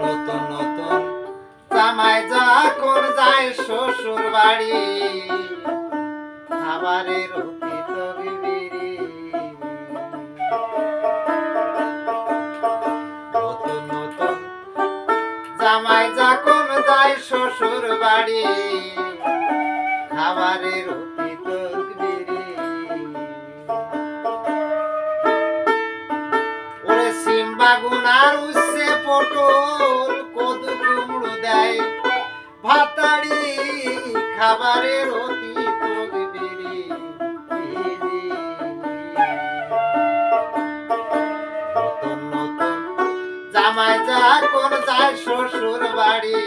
নতুন নতুন জামাই যখন যায় শ্বশুর বাড়ি খাবারের অতীত বিবিরি নতুন নতুন জামাই যখন যায় শ্বশুর বাড়ি খাবারের অতীত বিবিরি ওরে সিম বাগুন আর উচ্ছে পটল কদু কুমড়ো দেয় ভাতাড়ি খাবারের অতীত বিবিরি নতুন নতুন জামাই যখন যায় শ্বশুর বাড়ি